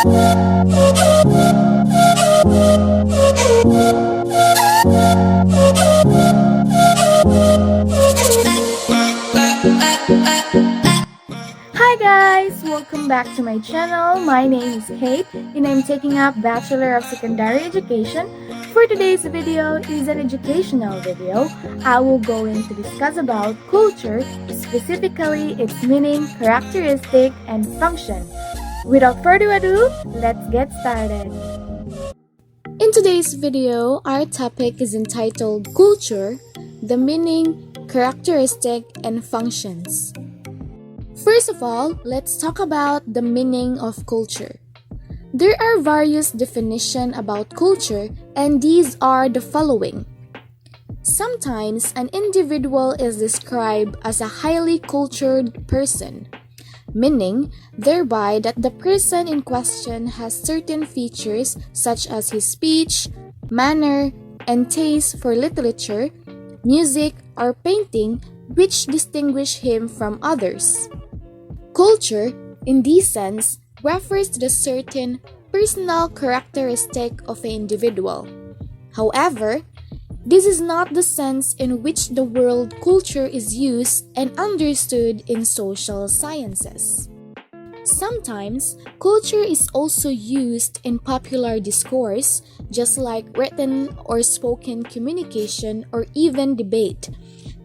Hi guys! Welcome back to my channel. My name is Kate and I'm taking up Bachelor of Secondary Education. For today's video is an educational video. I will go in to discuss about culture, specifically its meaning, characteristic, and function. Without further ado, let's get started. In today's video, our topic is entitled Culture, the meaning, characteristic, and functions. First of all, let's talk about the meaning of culture. There are various definitions about culture, and these are the following. Sometimes an individual is described as a highly cultured person, meaning thereby that the person in question has certain features such as his speech, manner, and taste for literature, music, or painting which distinguish him from others. Culture, in this sense, refers to the certain personal characteristic of an individual. However, this is not the sense in which the word culture is used and understood in social sciences. Sometimes, culture is also used in popular discourse, just like written or spoken communication or even debate,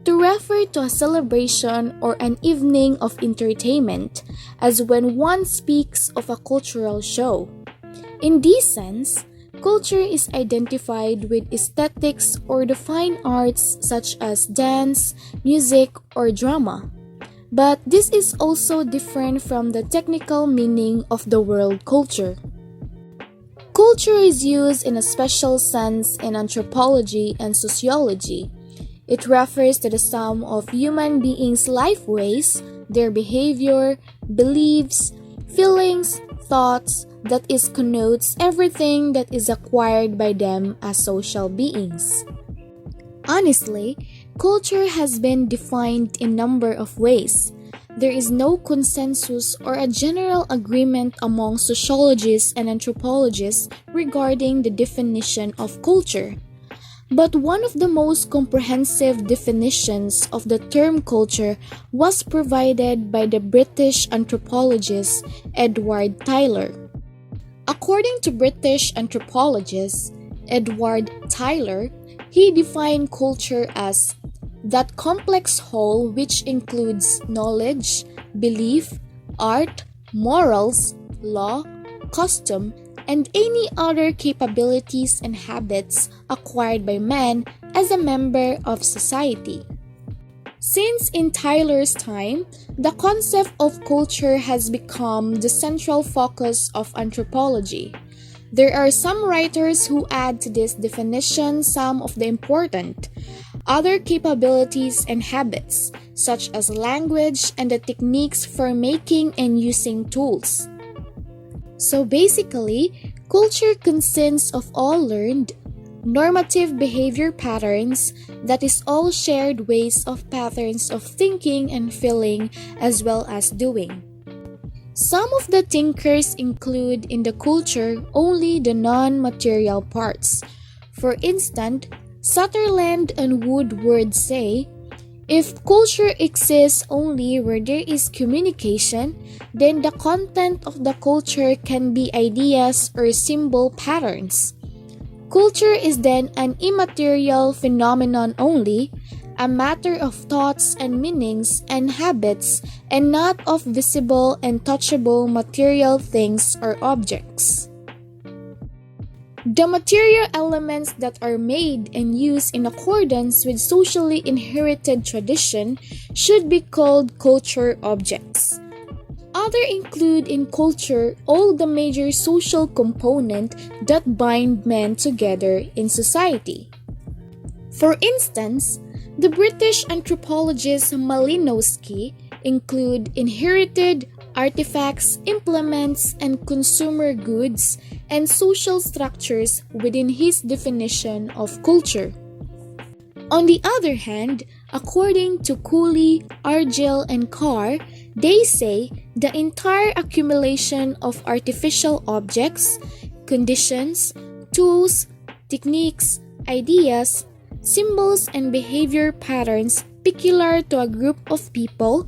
to refer to a celebration or an evening of entertainment, as when one speaks of a cultural show. In this sense, culture is identified with aesthetics or the fine arts such as dance, music, or drama. But this is also different from the technical meaning of the word culture. Culture is used in a special sense in anthropology and sociology. It refers to the sum of human beings' life ways, their behavior, beliefs, feelings, thoughts, that is connotes everything that is acquired by them as social beings. Honestly, culture has been defined in a number of ways. There is no consensus or a general agreement among sociologists and anthropologists regarding the definition of culture. But one of the most comprehensive definitions of the term culture was provided by the British anthropologist Edward Tylor. According to British anthropologist Edward Tylor, he defined culture as that complex whole which includes knowledge, belief, art, morals, law, custom, and any other capabilities and habits acquired by man as a member of society. Since in Tylor's time, the concept of culture has become the central focus of anthropology. There are some writers who add to this definition some of the important other capabilities and habits, such as language and the techniques for making and using tools. So basically, culture consists of all learned, normative behavior patterns that is all shared ways of patterns of thinking and feeling as well as doing. Some of the thinkers include in the culture only the non-material parts. For instance, Sutherland and Woodward say, if culture exists only where there is communication, then the content of the culture can be ideas or symbol patterns. Culture is then an immaterial phenomenon only, a matter of thoughts and meanings and habits, and not of visible and touchable material things or objects. The material elements that are made and used in accordance with socially inherited tradition should be called culture objects. Other include in culture all the major social components that bind men together in society. For instance, the British anthropologist Malinowski include inherited artifacts, implements, and consumer goods and social structures within his definition of culture. On the other hand, according to Cooley, Argyll, and Carr, They say the entire accumulation of artificial objects, conditions, tools, techniques, ideas, symbols, and behavior patterns peculiar to a group of people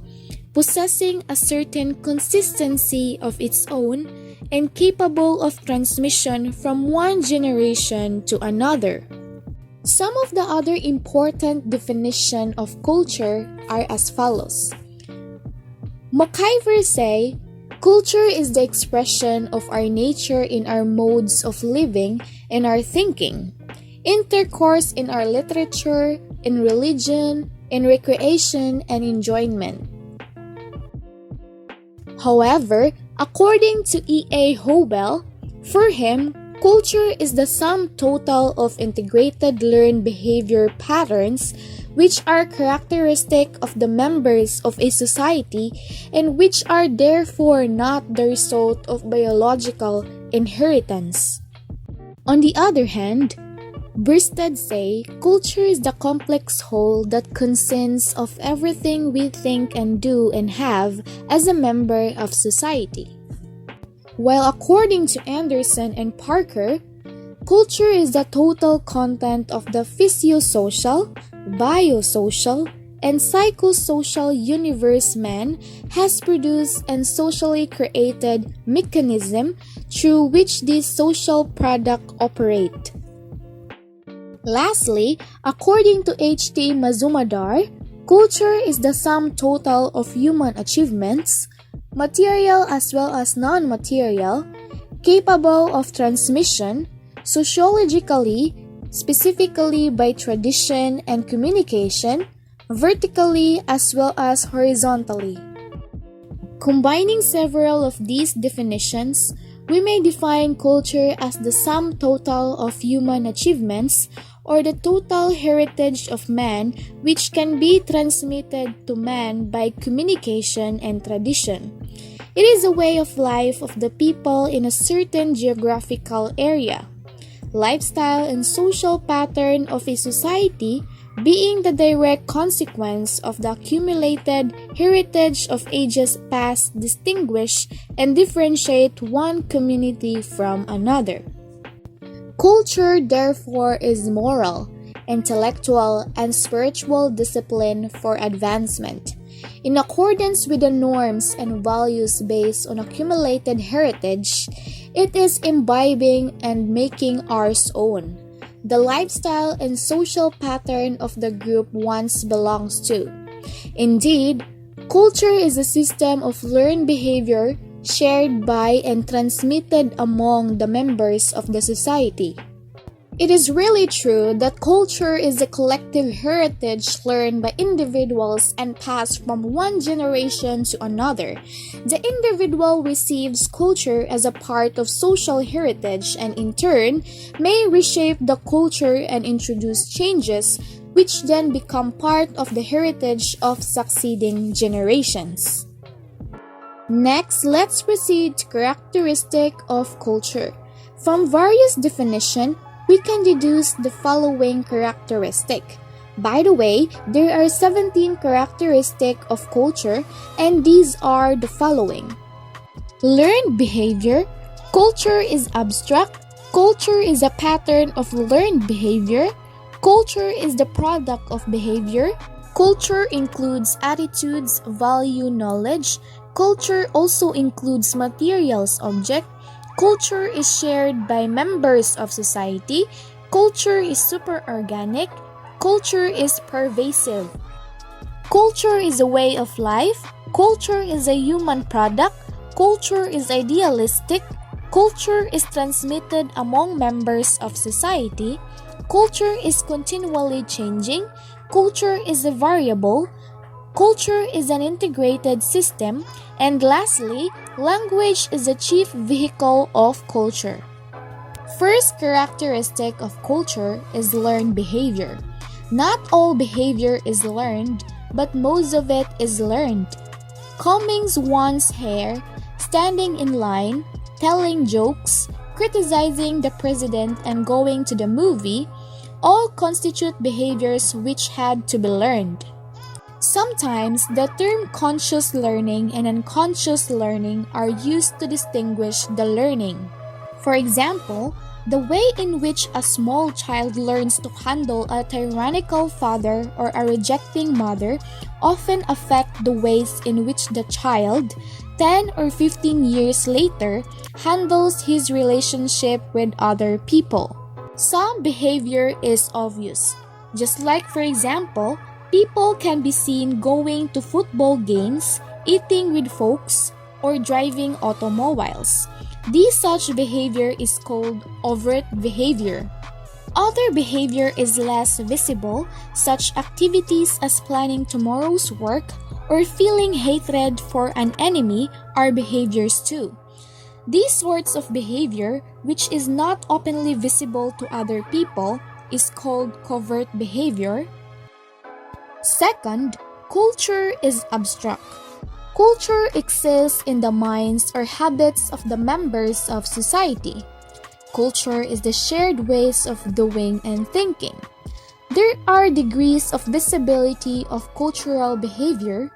possessing a certain consistency of its own and capable of transmission from one generation to another. Some of the other important definitions of culture are as follows. McIver say, culture is the expression of our nature in our modes of living and our thinking, intercourse in our literature, in religion, in recreation, and enjoyment. However, according to E.A. Hobel, for him, culture is the sum total of integrated learned behavior patterns which are characteristic of the members of a society and which are therefore not the result of biological inheritance. On the other hand, Bristed say culture is the complex whole that consists of everything we think and do and have as a member of society. While according to Anderson and Parker, culture is the total content of the physiosocial, biosocial, and psychosocial universe man has produced and socially created mechanism through which these social products operate. Lastly, according to H.T. Mazumadar, culture is the sum total of human achievements, material as well as non-material, capable of transmission, sociologically, specifically by tradition and communication, vertically as well as horizontally. Combining several of these definitions, we may define culture as the sum total of human achievements or the total heritage of man which can be transmitted to man by communication and tradition. It is a way of life of the people in a certain geographical area. Lifestyle and social pattern of a society being the direct consequence of the accumulated heritage of ages past distinguish and differentiate one community from another. Culture, therefore, is moral, intellectual, and spiritual discipline for advancement. In accordance with the norms and values based on accumulated heritage, it is imbibing and making ours own the lifestyle and social pattern of the group once belongs to. Indeed, culture is a system of learned behavior shared by and transmitted among the members of the society. It is really true that culture is a collective heritage learned by individuals and passed from one generation to another. The individual receives culture as a part of social heritage and in turn may reshape the culture and introduce changes which then become part of the heritage of succeeding generations. Next, let's proceed to characteristic of culture. From various definitions, we can deduce the following characteristic. By the way, there are 17 characteristics of culture and these are the following. Learned behavior. Culture is abstract. Culture is a pattern of learned behavior. Culture is the product of behavior. Culture includes attitudes, value, knowledge. Culture also includes materials, object. Culture is shared by members of society. Culture is superorganic. Culture is pervasive. Culture is a way of life. Culture is a human product. Culture is idealistic. Culture is transmitted among members of society. Culture is continually changing. Culture is a variable. Culture is an integrated system. And lastly, language is the chief vehicle of culture. First characteristic of culture is learned behavior. Not all behavior is learned, but most of it is learned. Combing one's hair, standing in line, telling jokes, criticizing the president and going to the movie all constitute behaviors which had to be learned. Sometimes the term conscious learning and unconscious learning are used to distinguish the learning. For example, the way in which a small child learns to handle a tyrannical father or a rejecting mother often affect the ways in which the child, 10 or 15 years later, handles his relationship with other people. Some behavior is obvious. Just like, for example, people can be seen going to football games, eating with folks, or driving automobiles. This such behavior is called overt behavior. Other behavior is less visible, such activities as planning tomorrow's work or feeling hatred for an enemy are behaviors too. These sorts of behavior, which is not openly visible to other people, is called covert behavior. Second, culture is abstract. Culture exists in the minds or habits of the members of society. Culture is the shared ways of doing and thinking. There are degrees of visibility of cultural behavior,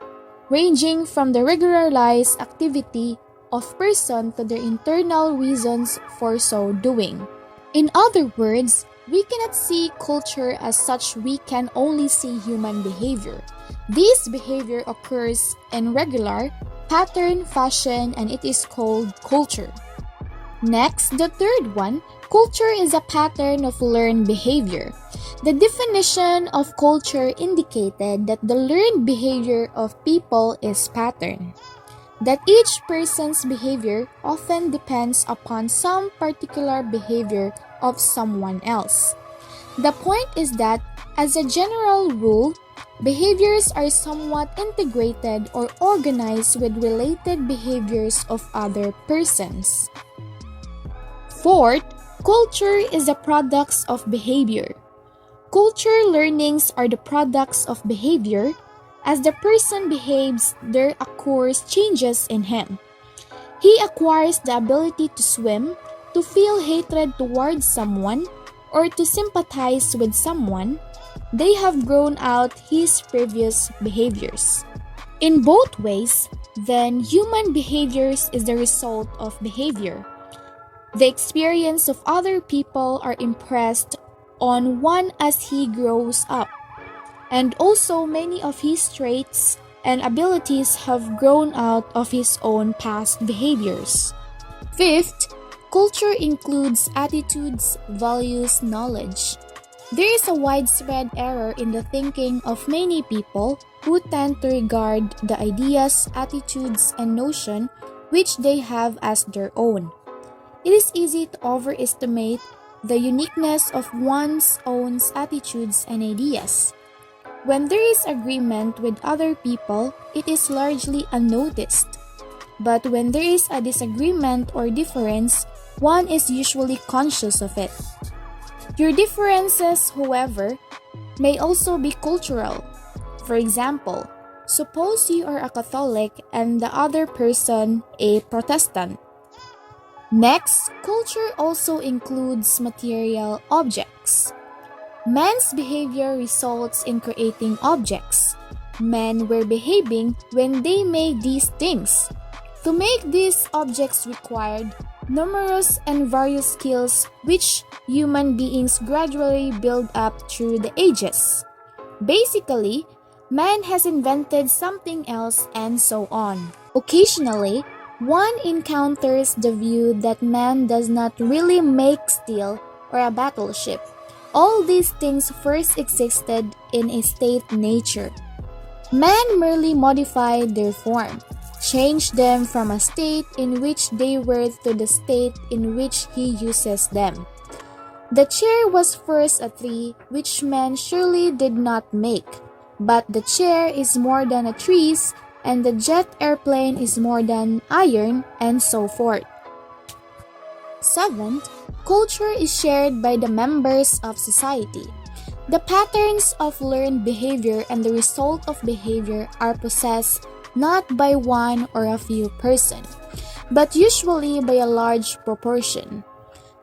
ranging from the regularized activity of person to their internal reasons for so doing. In other words, we cannot see culture as such, we can only see human behavior. This behavior occurs in regular, pattern, fashion, and it is called culture. Next, the third one, culture is a pattern of learned behavior. The definition of culture indicated that the learned behavior of people is pattern. That each person's behavior often depends upon some particular behavior of someone else. The point is that, as a general rule, behaviors are somewhat integrated or organized with related behaviors of other persons. Fourth, culture is the products of behavior. Culture learnings are the products of behavior. As the person behaves, there occurs changes in him. He acquires the ability to swim, to feel hatred towards someone, or to sympathize with someone. They have grown out his previous behaviors. In both ways, then human behaviors is the result of behavior. The experience of other people are impressed on one as he grows up, and also many of his traits and abilities have grown out of his own past behaviors. Fifth, culture includes attitudes, values, knowledge. There is a widespread error in the thinking of many people who tend to regard the ideas, attitudes, and notion which they have as their own. It is easy to overestimate the uniqueness of one's own attitudes and ideas. When there is agreement with other people, it is largely unnoticed. But when there is a disagreement or difference, one is usually conscious of it. Your differences, however, may also be cultural. For example, suppose you are a Catholic and the other person a Protestant. Next, culture also includes material objects. Man's behavior results in creating objects. Men were behaving when they made these things. To make these objects required numerous and various skills which human beings gradually build up through the ages. Basically, man has invented something else and so on. Occasionally, one encounters the view that man does not really make steel or a battleship. All these things first existed in a state nature. Man merely modified their form, changed them from a state in which they were to the state in which he uses them. The chair was first a tree which man surely did not make, but the chair is more than a tree, and the jet airplane is more than iron, and so forth. Seventh, culture is shared by the members of society. The patterns of learned behavior and the result of behavior are possessed not by one or a few persons, but usually by a large proportion.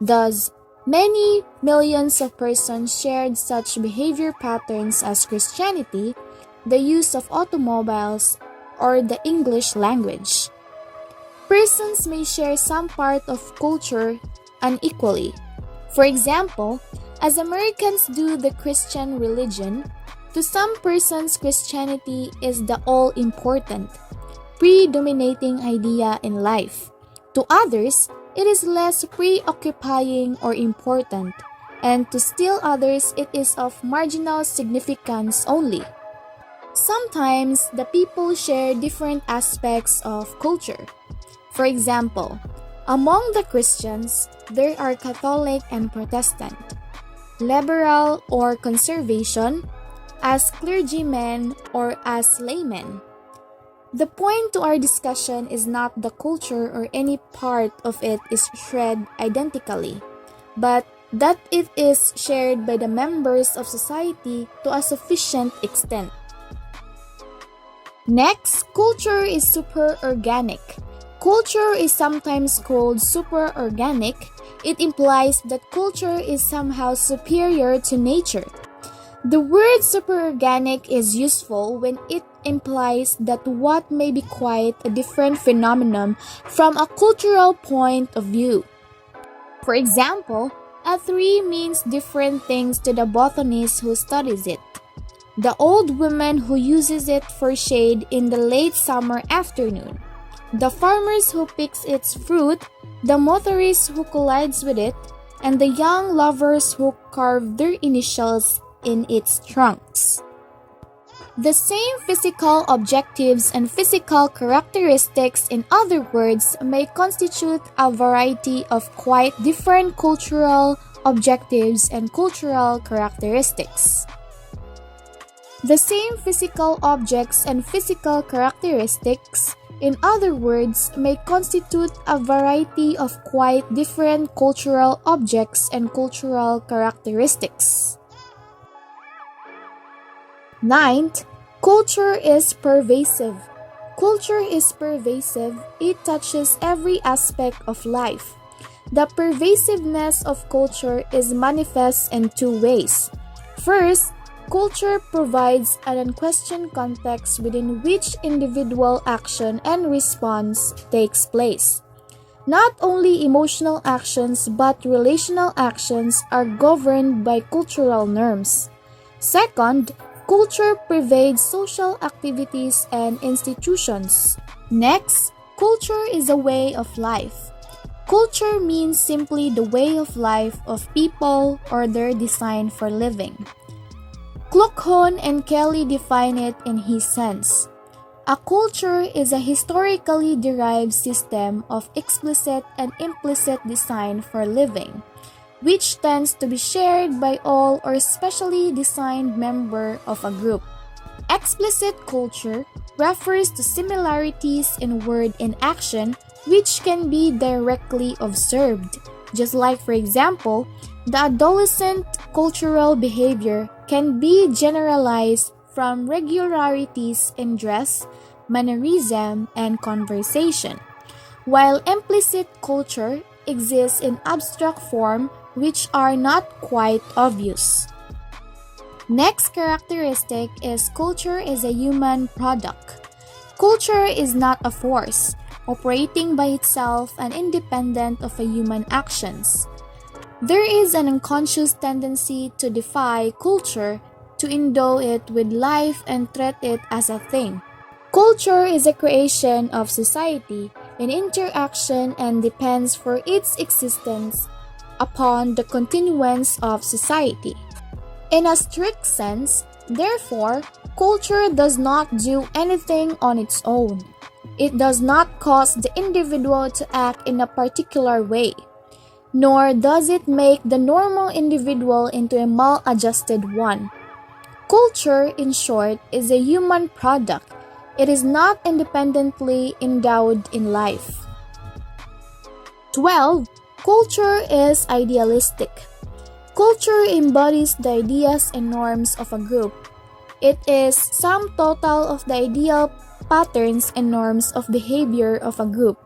Thus, many millions of persons shared such behavior patterns as Christianity, the use of automobiles, or the English language. Persons may share some part of culture unequally. For example, as Americans do the Christian religion, to some persons Christianity is the all-important, predominating idea in life. To others, it is less preoccupying or important, and to still others it is of marginal significance only. Sometimes the people share different aspects of culture. For example, among the Christians, there are Catholic and Protestant, liberal or conservation, as clergymen or as laymen. The point to our discussion is not the culture or any part of it is shared identically, but that it is shared by the members of society to a sufficient extent. Next, culture is superorganic. Culture is sometimes called superorganic. It implies that culture is somehow superior to nature. The word superorganic is useful when it implies that what may be quite a different phenomenon from a cultural point of view. For example, a tree means different things to the botanist who studies it. The old woman who uses it for shade in the late summer afternoon, the farmers who picks its fruit, the motorist who collides with it, and the young lovers who carve their initials in its trunks. The same physical objectives and physical characteristics, in other words, may constitute a variety of quite different cultural objectives and cultural characteristics. The same physical objects and physical characteristics, in other words, may constitute a variety of quite different cultural objects and cultural characteristics. Ninth, culture is pervasive. Culture is pervasive. It touches every aspect of life. The pervasiveness of culture is manifest in two ways. First, culture provides an unquestioned context within which individual action and response takes place. Not only emotional actions but relational actions are governed by cultural norms. Second, culture pervades social activities and institutions. Next, culture is a way of life. Culture means simply the way of life of people or their design for living. Kluckhohn and Kelly define it in his sense. A culture is a historically derived system of explicit and implicit design for living, which tends to be shared by all or specially designed member of a group. Explicit culture refers to similarities in word and action which can be directly observed, just like, for example, the adolescent cultural behavior can be generalized from regularities in dress, mannerism, and conversation, while implicit culture exists in abstract form which are not quite obvious. Next characteristic is culture is a human product. Culture is not a force, operating by itself and independent of a human actions. There is an unconscious tendency to defy culture, to endow it with life and treat it as a thing. Culture is a creation of society in interaction and depends for its existence upon the continuance of society. In a strict sense, therefore, culture does not do anything on its own. It does not cause the individual to act in a particular way, nor does it make the normal individual into a maladjusted one. Culture, in short, is a human product. It is not independently endowed in life. 12. Culture is idealistic. Culture embodies the ideas and norms of a group. It is sum total of the ideal patterns and norms of behavior of a group.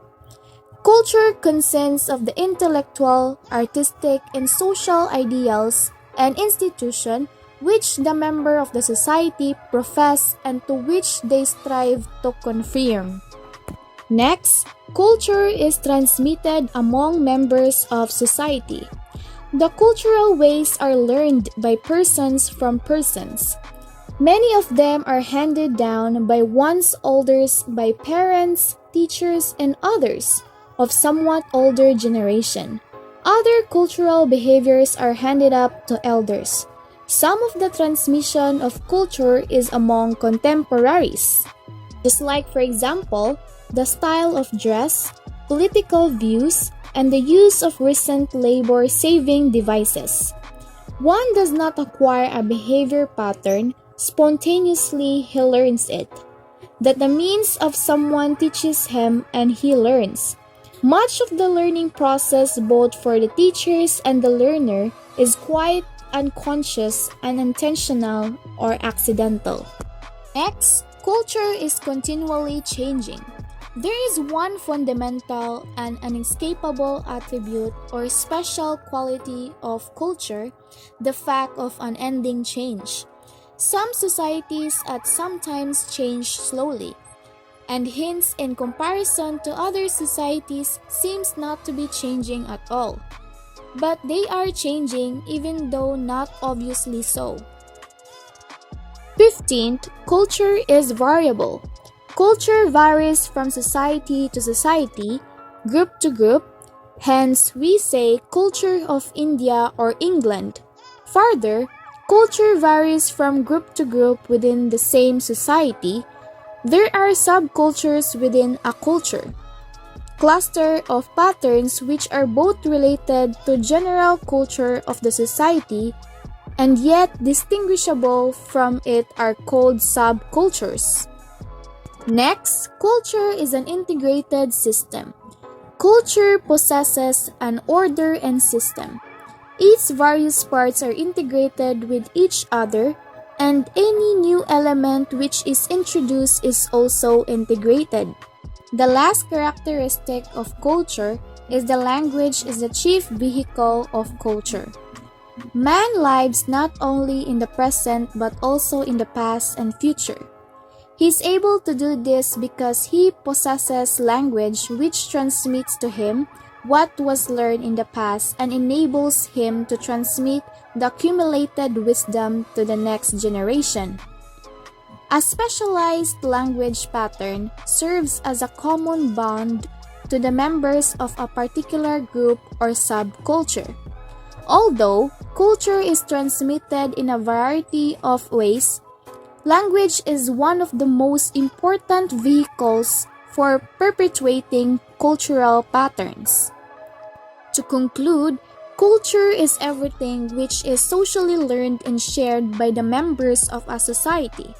Culture consists of the intellectual, artistic, and social ideals and institution which the member of the society profess and to which they strive to confirm. Next, culture is transmitted among members of society. The cultural ways are learned by persons from persons. Many of them are handed down by one's elders, by parents, teachers, and others of somewhat older generation. Other cultural behaviors are handed up to elders. Some of the transmission of culture is among contemporaries. Just like, for example, the style of dress, political views, and the use of recent labor-saving devices. One does not acquire a behavior pattern spontaneously, he learns it. That the means of someone teaches him and he learns. Much of the learning process both for the teachers and the learner is quite unconscious, unintentional, or accidental. Next, culture is continually changing. There is one fundamental and unescapable attribute or special quality of culture, the fact of unending change. Some societies at some times change slowly, and hence in comparison to other societies seems not to be changing at all. But they are changing even though not obviously so. 15th, culture is variable. Culture varies from society to society, group to group, hence we say culture of India or England. Further, culture varies from group to group within the same society. There are subcultures within a culture, cluster of patterns which are both related to general culture of the society and yet distinguishable from it are called subcultures. Next, culture is an integrated system. Culture possesses an order and system. Its various parts are integrated with each other, and any new element which is introduced is also integrated. The last characteristic of culture is the language is the chief vehicle of culture. Man lives not only in the present but also in the past and future. He is able to do this because he possesses language which transmits to him what was learned in the past and enables him to transmit the accumulated wisdom to the next generation. A specialized language pattern serves as a common bond to the members of a particular group or subculture. Although culture is transmitted in a variety of ways, language is one of the most important vehicles for perpetuating cultural patterns. To conclude, culture is everything which is socially learned and shared by the members of a society.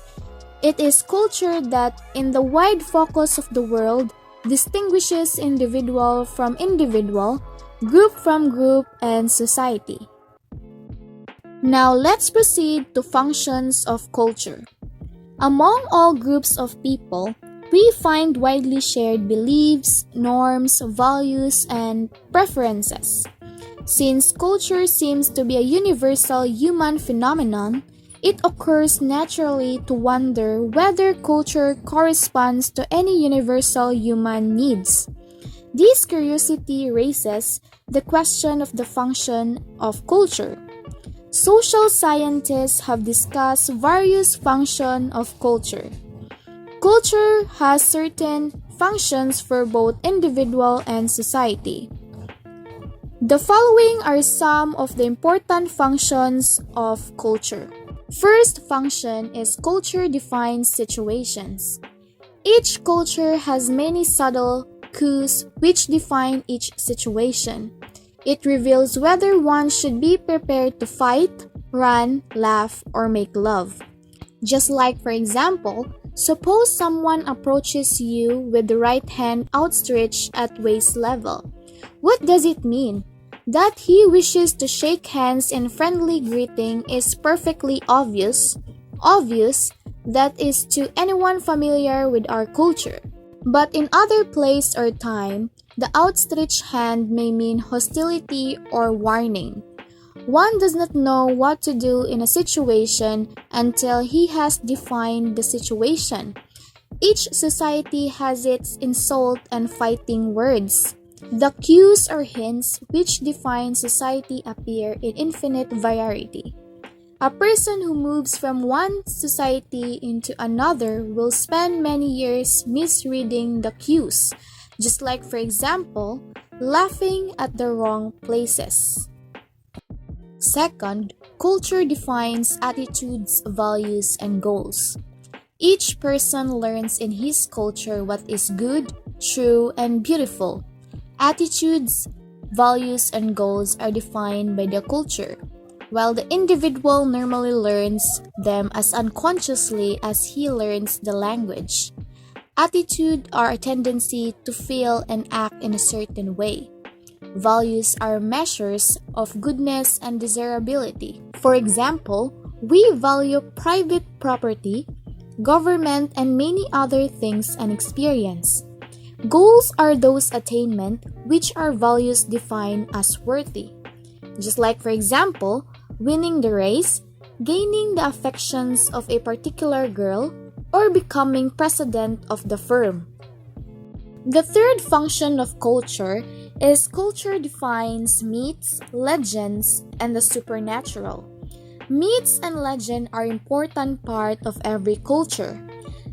It is culture that, in the wide focus of the world, distinguishes individual from individual, group from group, and society. Now let's proceed to functions of culture. Among all groups of people, we find widely shared beliefs, norms, values, and preferences. Since culture seems to be a universal human phenomenon, it occurs naturally to wonder whether culture corresponds to any universal human needs. This curiosity raises the question of the function of culture. Social scientists have discussed various functions of culture. Culture has certain functions for both individual and society. The following are some of the important functions of culture. First function is culture defines situations. Each culture has many subtle cues which define each situation. It reveals whether one should be prepared to fight, run, laugh, or make love. Just like, for example, suppose someone approaches you with the right hand outstretched at waist level. What does it mean? That he wishes to shake hands in friendly greeting is perfectly obvious. That is to anyone familiar with our culture. But in other place or time, the outstretched hand may mean hostility or warning. One does not know what to do in a situation until he has defined the situation. Each society has its insult and fighting words. The cues or hints which define society appear in infinite variety. A person who moves from one society into another will spend many years misreading the cues, just like, for example, laughing at the wrong places. Second, culture defines attitudes, values, and goals. Each person learns in his culture what is good, true, and beautiful. Attitudes, values, and goals are defined by the culture, while the individual normally learns them as unconsciously as he learns the language. Attitude are a tendency to feel and act in a certain way. Values are measures of goodness and desirability. For example, we value private property, government, and many other things and experience. Goals are those attainment which our values define as worthy. Just like, for example, winning the race, gaining the affections of a particular girl, or becoming president of the firm. The third function of culture is culture defines myths, legends, and the supernatural. Myths and legends are important part of every culture.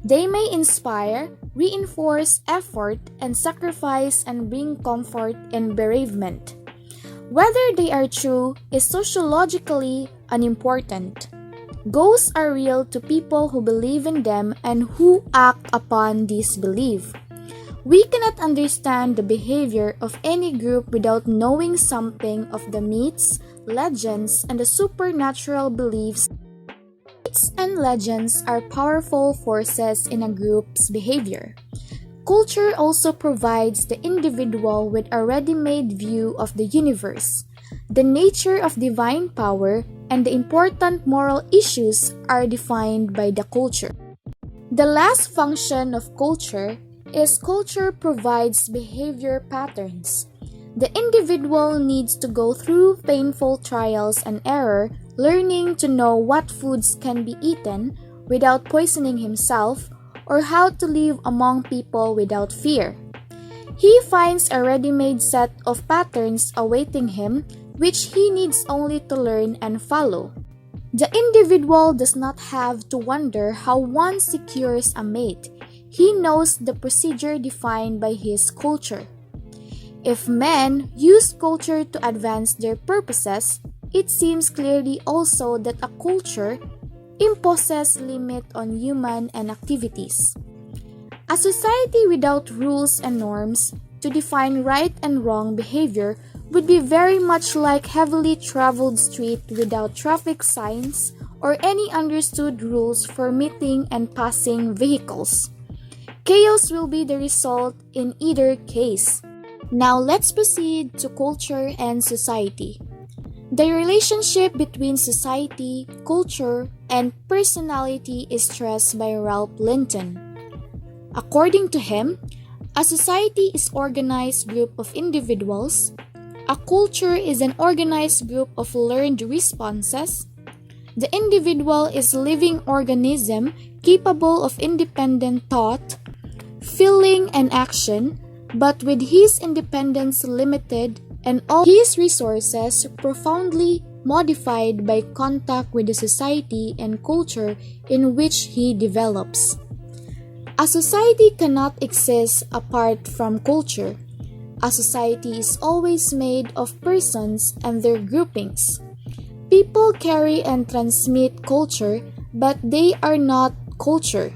They may inspire, reinforce effort and sacrifice and bring comfort and bereavement. Whether they are true is sociologically unimportant. Ghosts are real to people who believe in them and who act upon this belief. We cannot understand the behavior of any group without knowing something of the myths, legends, and the supernatural beliefs. Myths and legends are powerful forces in a group's behavior. Culture also provides the individual with a ready-made view of the universe. The nature of divine power and the important moral issues are defined by the culture. The last function of culture is culture provides behavior patterns. The individual needs to go through painful trials and error, learning to know what foods can be eaten without poisoning himself, or how to live among people without fear. He finds a ready-made set of patterns awaiting him, which he needs only to learn and follow. The individual does not have to wonder how one secures a mate. He knows the procedure defined by his culture. If men use culture to advance their purposes, it seems clearly also that a culture imposes limit on human and activities. A society without rules and norms to define right and wrong behavior would be very much like heavily traveled street without traffic signs or any understood rules for meeting and passing vehicles. Chaos will be the result in either case. Now let's proceed to culture and society. The relationship between society, culture, and personality is stressed by Ralph Linton. According to him, a society is an organized group of individuals. A culture is an organized group of learned responses. The individual is a living organism capable of independent thought, feeling, and action, but with his independence limited and all his resources profoundly modified by contact with the society and culture in which he develops. A society cannot exist apart from culture. A society is always made of persons and their groupings. People carry and transmit culture, but they are not culture.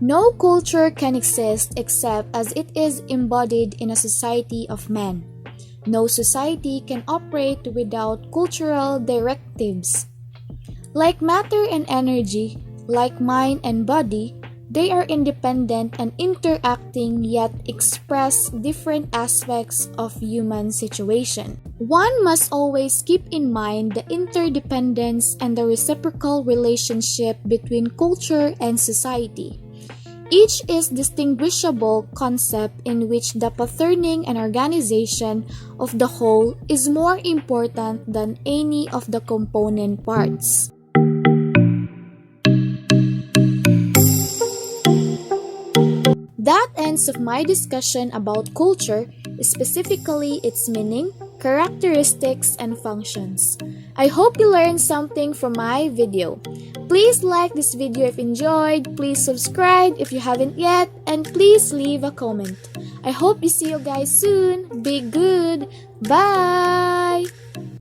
No culture can exist except as it is embodied in a society of men. No society can operate without cultural directives. Like matter and energy, like mind and body, they are independent and interacting yet express different aspects of human situation. One must always keep in mind the interdependence and the reciprocal relationship between culture and society. Each is distinguishable concept in which the patterning and organization of the whole is more important than any of the component parts. That ends of my discussion about culture, specifically its meaning, characteristics, and functions. I hope you learned something from my video. Please like this video if enjoyed, please subscribe if you haven't yet, and please leave a comment. I hope you see you guys soon. Be good. Bye!